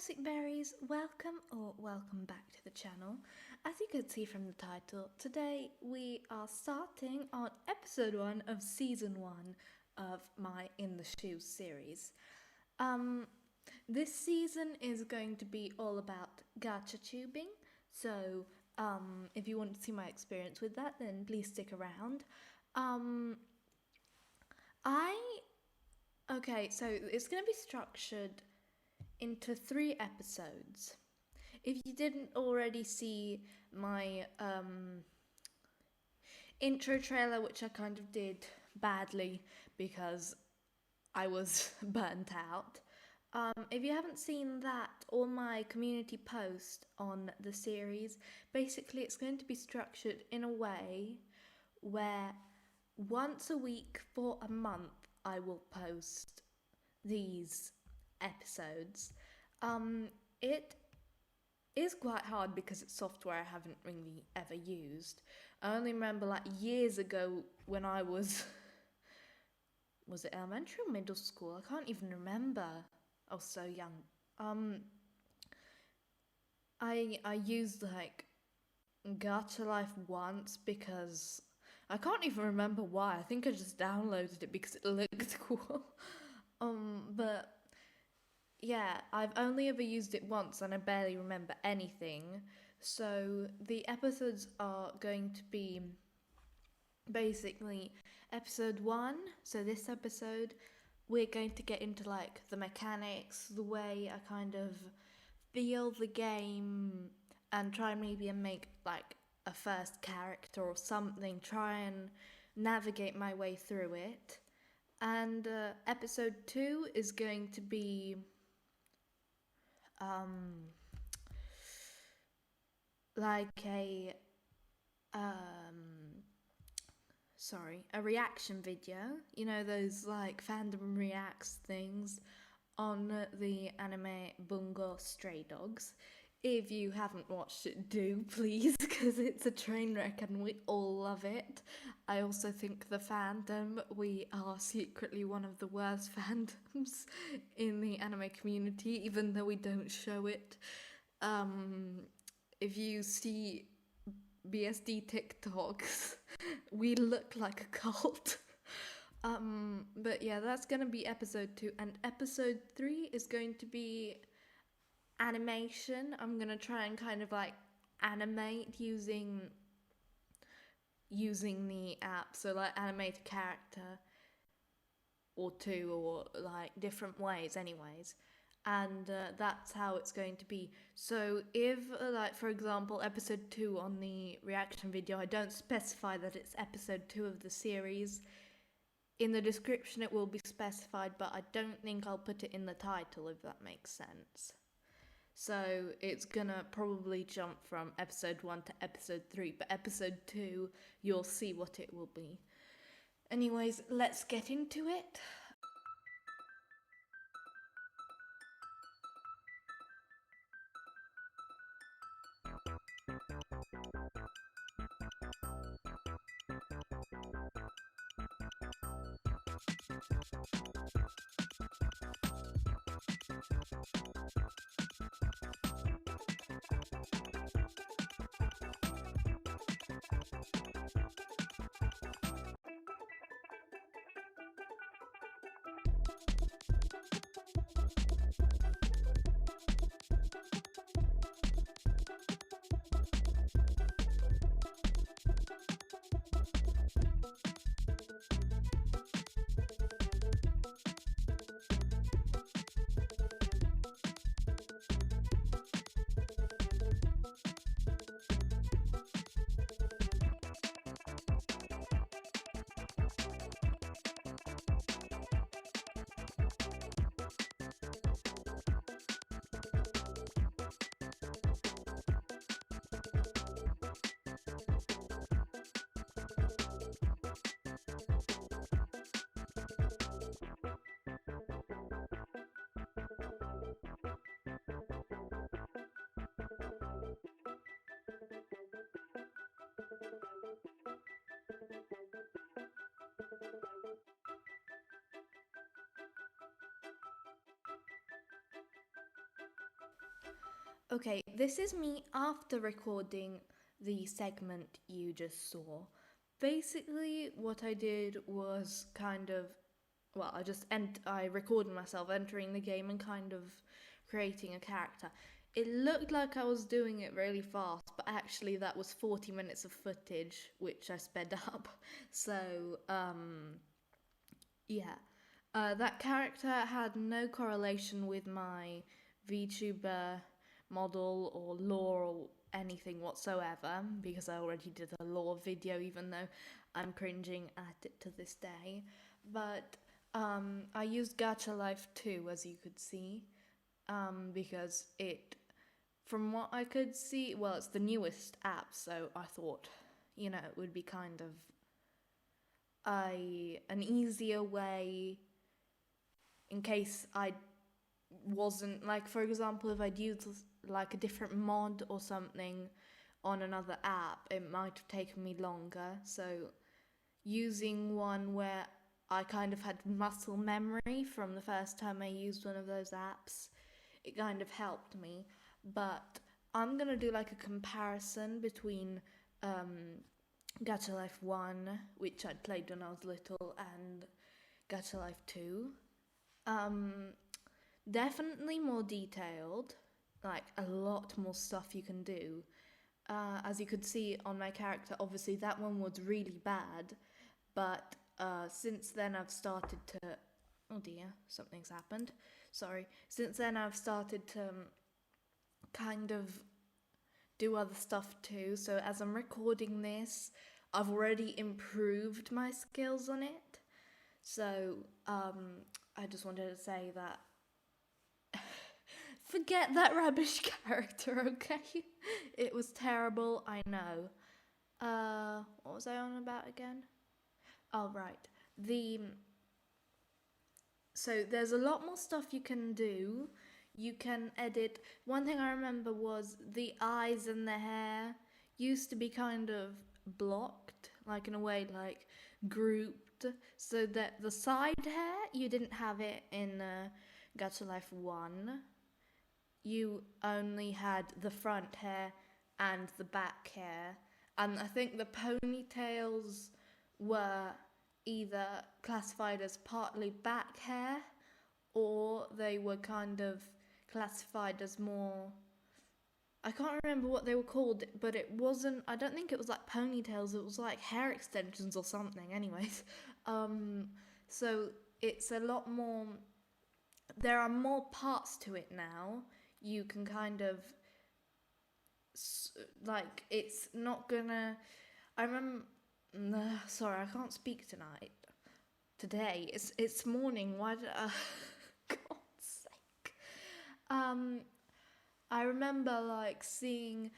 sweet berries, welcome back to the channel. As you could see from the title, today we are starting on episode 1 of season 1 of my In the Shoes series. This season is going to be all about gachatubing, so if you want to see my experience with that, then please stick around. Okay, so it's going to be structured into 3 episodes. If you didn't already see my intro trailer, which I kind of did badly because I was burnt out, if you haven't seen that or my community post on the series, basically it's going to be structured in a way where once a week for a month I will post these episodes. It is quite hard because it's software I haven't really ever used. I only remember like years ago when I was it elementary or middle school? I can't even remember. I was so young. I used like Gacha Life once because I can't even remember why. I think I just downloaded it because it looked cool. But yeah, I've only ever used it once and I barely remember anything. So the episodes are going to be basically episode 1. So this episode, we're going to get into like the mechanics, the way I kind of feel the game, and try maybe and make like a first character or something, try and navigate my way through it. And episode 2 is going to be like a reaction video, you know, those like fandom reacts things on the anime Bungo Stray Dogs. If you haven't watched it, do please, because it's a train wreck and we all love it. I also think the fandom, we are secretly one of the worst fandoms in the anime community, even though we don't show it. If you see BSD TikToks, we look like a cult. But yeah, that's gonna be episode 2, and episode 3 is going to be animation. I'm gonna try and kind of like animate using the app, so like animate a character or 2 or like different ways anyways, and that's how it's going to be. So if like for example episode 2 on the reaction video, I don't specify that it's episode 2 of the series, in the description it will be specified, but I don't think I'll put it in the title, if that makes sense. So it's gonna probably jump from episode 1 to episode 3, but episode 2, you'll see what it will be. Anyways, let's get into it. Okay, this is me after recording the segment you just saw. Basically, what I did was kind of, well, I recorded myself entering the game and kind of creating a character. It looked like I was doing it really fast, but actually that was 40 minutes of footage, which I sped up. So, yeah. That character had no correlation with my VTuber model or lore or anything whatsoever, because I already did a lore video, even though I'm cringing at it to this day. But I used Gacha Life 2, as you could see, because from what I could see, well, it's the newest app, so I thought, it would be kind of an easier way in case I wasn't, like, for example, if I'd used like a different mod or something on another app, it might have taken me longer. So using one where I kind of had muscle memory from the first time I used one of those apps, it kind of helped me. But I'm gonna do like a comparison between Gacha Life 1, which I'd played when I was little, and Gacha Life 2. Definitely more detailed, like a lot more stuff you can do. As you could see on my character, obviously that one was really bad, but since then I've started to. Oh dear, something's happened. Sorry. Since then I've started to kind of do other stuff too. So as I'm recording this, I've already improved my skills on it. So I just wanted to say that forget that rubbish character, okay? It was terrible, I know. What was I on about again? Oh, right. So there's a lot more stuff you can do. You can edit. One thing I remember was the eyes and the hair used to be kind of blocked, like in a way, like grouped, so that the side hair, you didn't have it in Gacha Life 1. You only had the front hair and the back hair. And I think the ponytails were either classified as partly back hair or they were kind of classified as more. I can't remember what they were called, but it wasn't. I don't think it was like ponytails, it was like hair extensions or something, anyways. So it's a lot more. There are more parts to it now. You can kind of like, it's not gonna. I remember. Sorry, I can't speak today. It's morning. Why did God's sake. I remember like seeing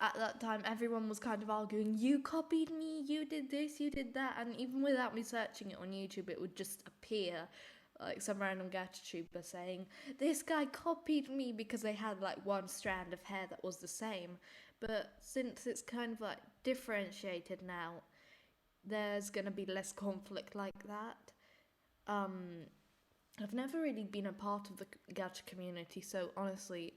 at that time everyone was kind of arguing, you copied me, you did this, you did that, and even without me searching it on YouTube, it would just appear like some random Gachatuber saying, this guy copied me, because they had like one strand of hair that was the same. But since it's kind of like differentiated now, there's gonna be less conflict like that. I've never really been a part of the gacha community, so honestly,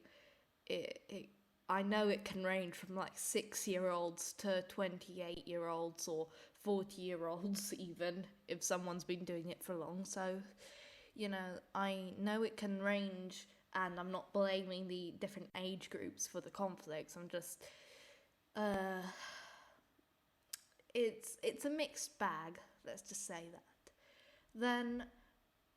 I know it can range from like 6-year-olds to 28-year-olds or 40-year-olds even, if someone's been doing it for long. So, I know it can range, and I'm not blaming the different age groups for the conflicts. I'm just, it's a mixed bag. Let's just say that. Then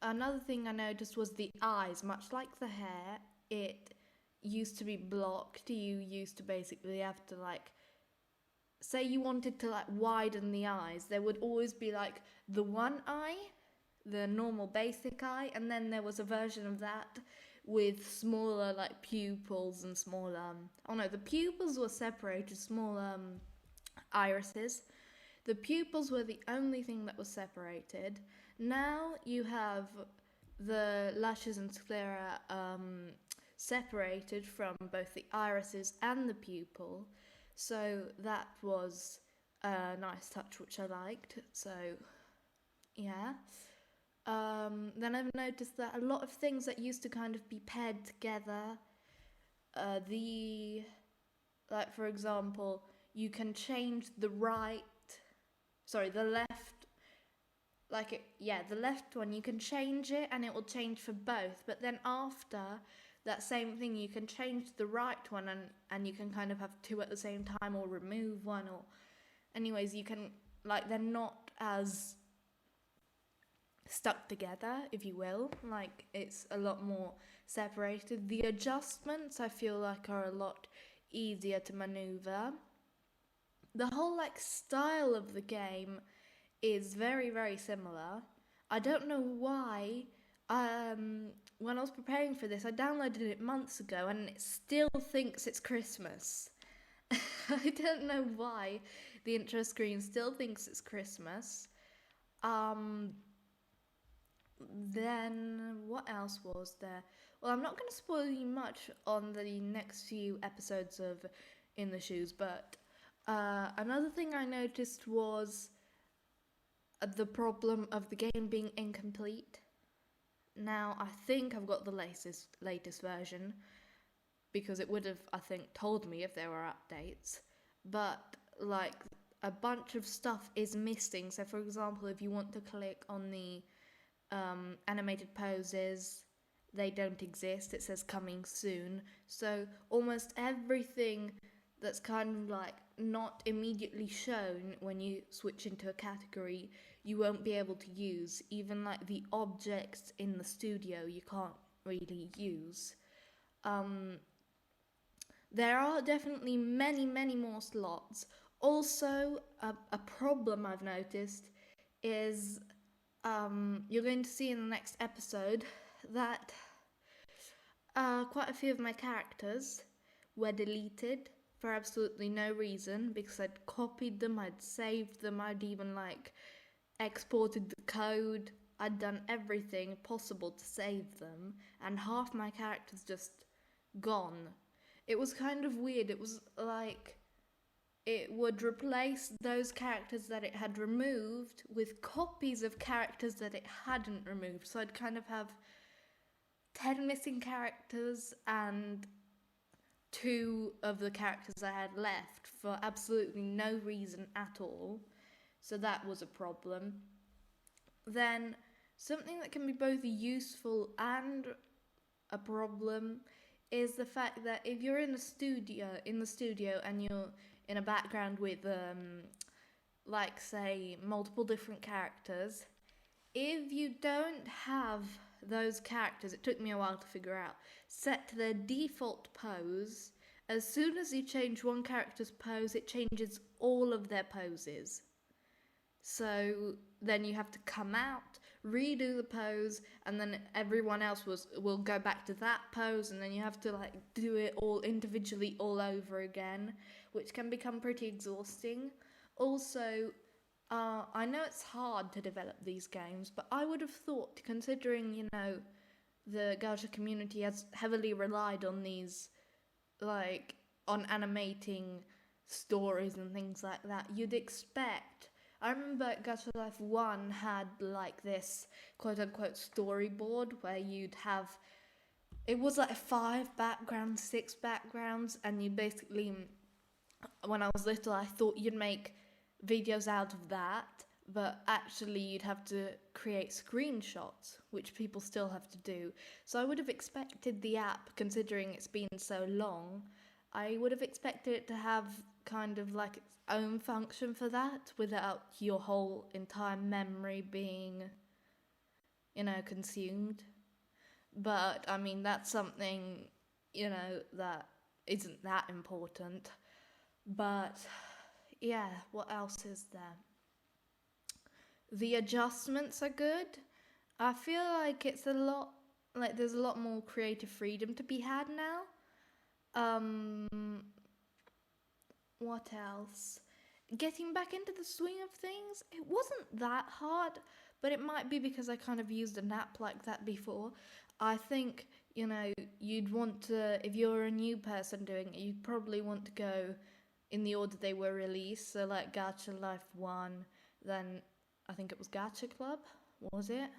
another thing I noticed was the eyes. Much like the hair, it used to be blocked. You used to basically have to like, say you wanted to like widen the eyes, there would always be like the one eye, the normal basic eye, and then there was a version of that with smaller like pupils and smaller the pupils were separated, small irises. The pupils were the only thing that was separated. Now you have the lashes and sclera separated from both the irises and the pupil. So that was a nice touch, which I liked. So, yeah. Then I've noticed that a lot of things that used to kind of be paired together the like for example, you can change the left, the left one, you can change it and it will change for both. But then after that same thing, you can change the right one, and you can kind of have two at the same time, or remove one, or anyways, you can, like, they're not as stuck together, if you will. Like, it's a lot more separated. The adjustments, I feel like, are a lot easier to maneuver. The whole, like, style of the game is very, very similar. I don't know why. When I was preparing for this, I downloaded it months ago and it still thinks it's Christmas. I don't know why the intro screen still thinks it's Christmas. Then what else was there? Well, I'm not going to spoil you much on the next few episodes of In the Shoes, but another thing I noticed was the problem of the game being incomplete. Now, I think I've got the latest version, because it would have, I think, told me if there were updates. But, like, a bunch of stuff is missing. So, for example, if you want to click on the animated poses, they don't exist. It says coming soon. So, almost everything that's kind of, like, not immediately shown when you switch into a category, you won't be able to use. Even, like, the objects in the studio you can't really use. There are definitely many, many more slots. Also, a problem I've noticed is you're going to see in the next episode that quite a few of my characters were deleted for absolutely no reason, because I'd copied them, I'd saved them, I'd even, like, exported the code. I'd done everything possible to save them, and half my characters just gone. It was kind of weird. It was like it would replace those characters that it had removed with copies of characters that it hadn't removed. So I'd kind of have 10 missing characters and 2 of the characters I had left for absolutely no reason at all. So that was a problem. Then something that can be both useful and a problem is the fact that if you're in the studio and you're in a background with like, say, multiple different characters, if you don't have those characters, it took me a while to figure out, set to their default pose, as soon as you change one character's pose, it changes all of their poses. So then you have to come out, redo the pose, and then everyone else will go back to that pose, and then you have to, like, do it all individually all over again, which can become pretty exhausting. Also, I know it's hard to develop these games, but I would have thought, considering, you know, the gacha community has heavily relied on these, like, on animating stories and things like that, you'd expect. I remember Gacha Life 1 had, like, this quote-unquote storyboard where you'd have, it was like 5 backgrounds, 6 backgrounds, and you basically, when I was little, I thought you'd make videos out of that, but actually you'd have to create screenshots, which people still have to do. So I would have expected the app, considering it's been so long, I would have expected it to have kind of like its own function for that, without your whole entire memory being, you know, consumed. But, I mean, that's something, you know, that isn't that important. But, yeah, what else is there? The adjustments are good. I feel like it's a lot, like, there's a lot more creative freedom to be had now. What else? Getting back into the swing of things, it wasn't that hard, but it might be because I kind of used an app like that before. I think, you know, you'd want to, if you're a new person doing it, you'd probably want to go in the order they were released. So, like, Gacha Life 1, then I think it was Gacha Club, was it?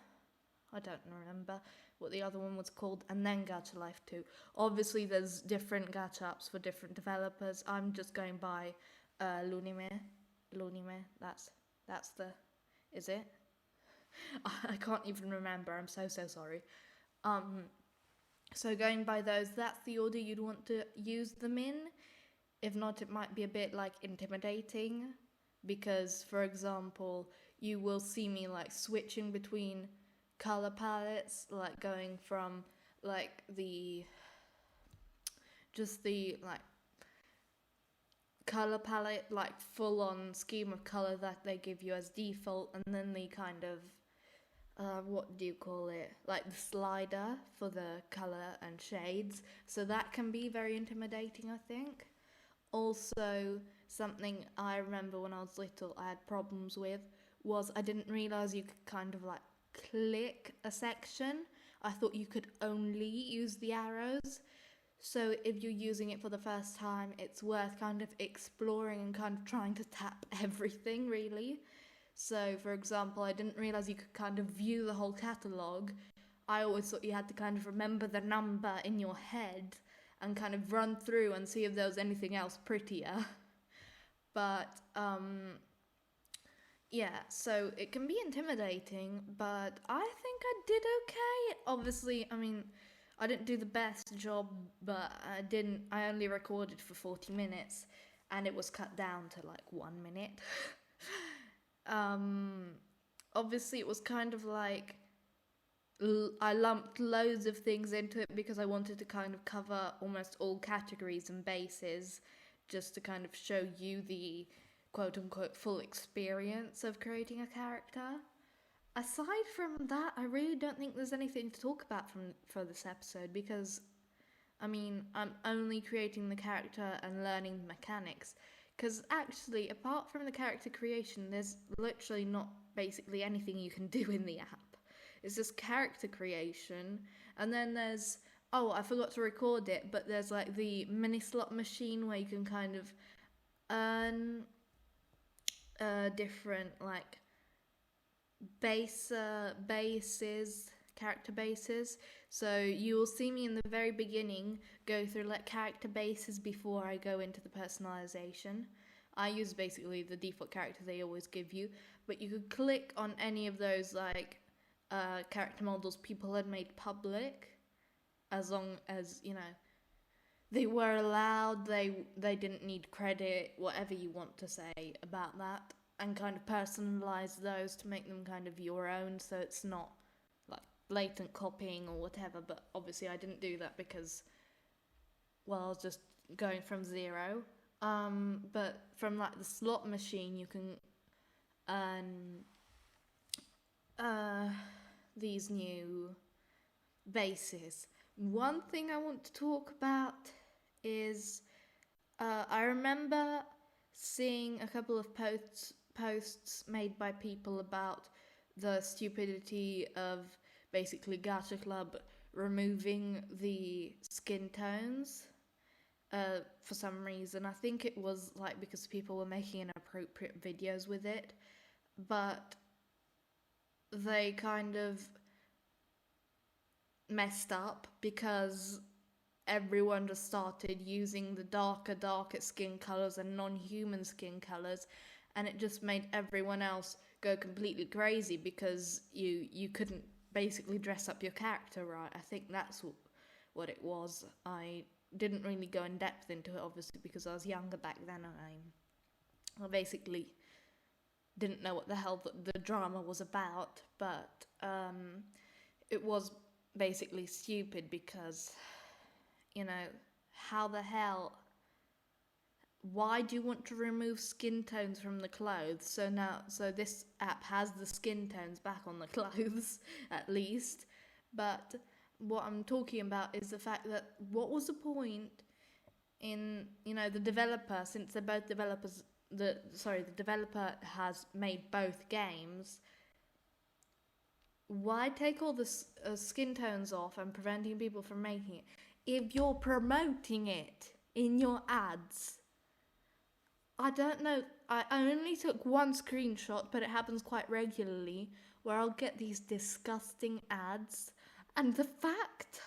I don't remember. what the other one was called, and then Gacha Life 2. Obviously, there's different gacha apps for different developers. I'm just going by Lunime. Lunime, that's the... Is it? I can't even remember. I'm so sorry. So going by those, that's the order you'd want to use them in. If not, it might be a bit like intimidating, because, for example, you will see me like switching between color palettes, like going from like the like color palette, like full on scheme of color that they give you as default, and then the kind of what do you call it, like the slider for the color and shades. So that can be very intimidating, I think. Also, something I remember when I was little I had problems with was I didn't realize you could kind of like click a section. I thought you could only use the arrows. So if you're using it for the first time, it's worth kind of exploring and kind of trying to tap everything, really. So, for example, I didn't realize you could kind of view the whole catalogue. I always thought you had to kind of remember the number in your head and kind of run through and see if there was anything else prettier. But, yeah, so it can be intimidating, but I think I did okay. Obviously, I mean, I didn't do the best job, but I only recorded for 40 minutes, and it was cut down to like 1 minute. Obviously it was kind of like I lumped loads of things into it because I wanted to kind of cover almost all categories and bases, just to kind of show you the quote-unquote full experience of creating a character. Aside from that, I really don't think there's anything to talk about for this episode, because I mean, I'm only creating the character and learning the mechanics. Because actually, apart from the character creation, there's literally not basically anything you can do in the app. It's just character creation. And then there's, I forgot to record it, but there's like the mini slot machine where you can kind of earn different like character bases. So you will see me in the very beginning go through like character bases before I go into the personalization. I use basically the default character they always give you, but you could click on any of those like character models people had made public, as long as, you know, they were allowed, they didn't need credit, whatever you want to say about that, and kind of personalize those to make them kind of your own, so it's not like blatant copying or whatever. But obviously I didn't do that because, well, I was just going from zero. But from like the slot machine you can earn these new bases. One thing I want to talk about is I remember seeing a couple of posts made by people about the stupidity of basically Gacha Club removing the skin tones for some reason. I think it was like because people were making inappropriate videos with it, but they kind of messed up because everyone just started using the darker skin colors and non-human skin colors, and it just made everyone else go completely crazy because you couldn't basically dress up your character right. I think that's what it was. I didn't really go in depth into it, obviously, because I was younger back then. I basically didn't know what the hell the drama was about, but it was basically stupid because, you know, how the hell, why do you want to remove skin tones from the clothes? So this app has the skin tones back on the clothes, at least. But what I'm talking about is the fact that what was the point in, you know, the developer, since they're both developers, the developer has made both games, why take all the skin tones off and preventing people from making it if you're promoting it in your ads? I don't know, I only took one screenshot, but it happens quite regularly where I'll get these disgusting ads And the fact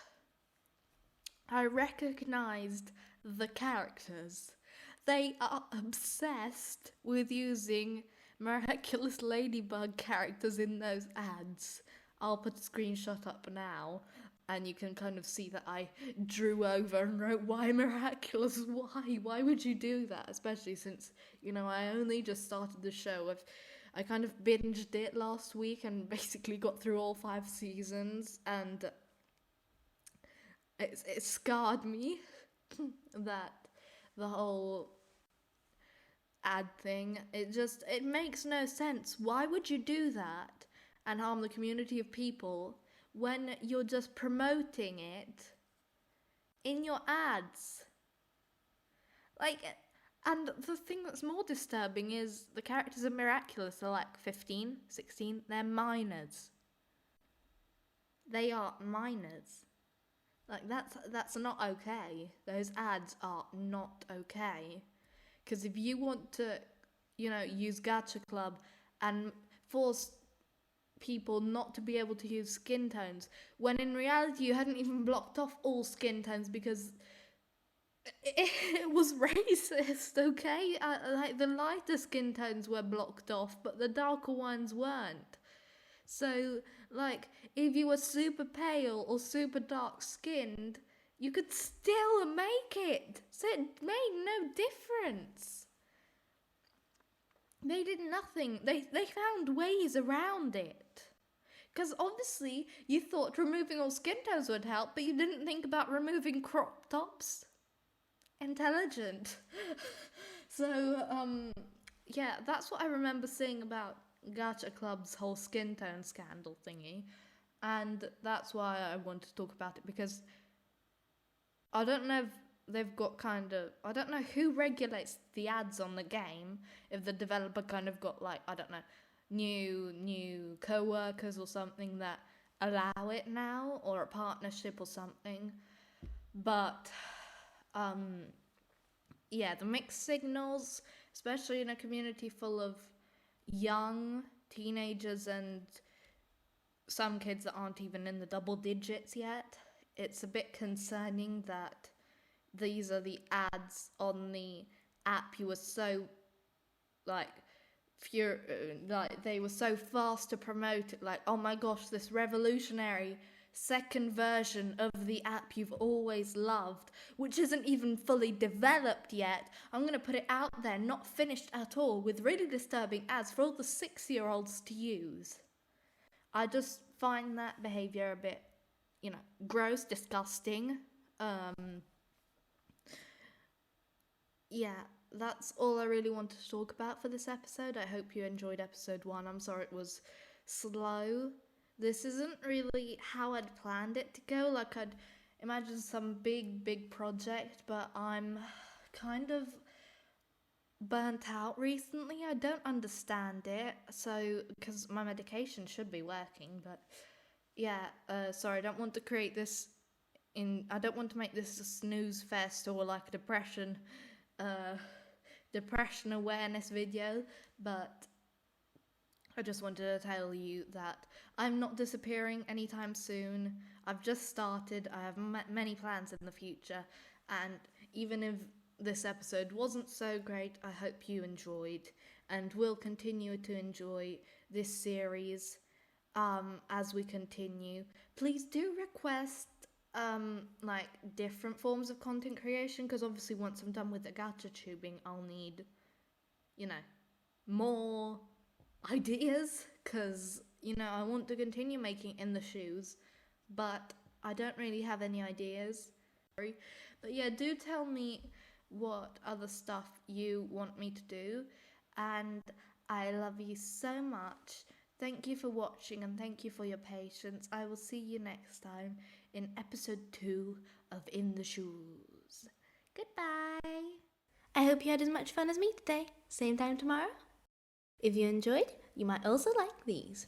I recognised the characters. They are obsessed with using Miraculous Ladybug characters in those ads. I'll put a screenshot up now, and you can kind of see that I drew over and wrote, why Miraculous? Why? Why would you do that? Especially since, I only just started the show. I kind of binged it last week and basically got through all 5 seasons, and it scarred me that the whole ad thing, it makes no sense. Why would you do that and harm the community of people when you're just promoting it in your ads? And the thing that's more disturbing is the characters of Miraculous are like 15, 16, they're minors. They are minors. That's not okay. Those ads are not okay. Because if you want to, use Gacha Club and force people not to be able to use skin tones, when in reality you hadn't even blocked off all skin tones because it was racist, okay? The lighter skin tones were blocked off, but the darker ones weren't. So, if you were super pale or super dark skinned, you could still make it. So it made no difference. They did nothing. They found ways around it. Because obviously you thought removing all skin tones would help, but you didn't think about removing crop tops. Intelligent. So, yeah, that's what I remember seeing about Gacha Club's whole skin tone scandal thingy. And that's why I want to talk about it, because I don't know if they've got I don't know who regulates the ads on the game, if the developer kind of got new co-workers or something that allow it now, or a partnership or something. But, yeah, the mixed signals, especially in a community full of young teenagers and some kids that aren't even in the double digits yet, it's a bit concerning that these are the ads on the app you were so, they were so fast to promote it, oh my gosh, this revolutionary second version of the app you've always loved, which isn't even fully developed yet. I'm going to put it out there, not finished at all, with really disturbing ads for all the 6-year-olds to use. I just find that behaviour a bit, gross, disgusting. Yeah, that's all I really wanted to talk about for this episode. I hope you enjoyed episode 1. I'm sorry it was slow. This isn't really how I'd planned it to go. I'd imagined some big project, but I'm kind of burnt out recently. I don't understand it, because my medication should be working, but yeah, sorry, I don't want to create this I don't want to make this a snooze fest or a depression awareness video, but I just wanted to tell you that I'm not disappearing anytime soon. I've just started. I have many plans in the future, and even if this episode wasn't so great, I hope you enjoyed and will continue to enjoy this series as we continue. Please do request different forms of content creation, because obviously once I'm done with the Gachatubing, I'll need more ideas, because I want to continue making In the Shoes, but I don't really have any ideas. Sorry. But yeah, do tell me what other stuff you want me to do, and I love you so much. Thank you for watching, and thank you for your patience. I will see you next time in episode 2 of In the Shoes. Goodbye. I hope you had as much fun as me today. Same time tomorrow. If you enjoyed, you might also like these.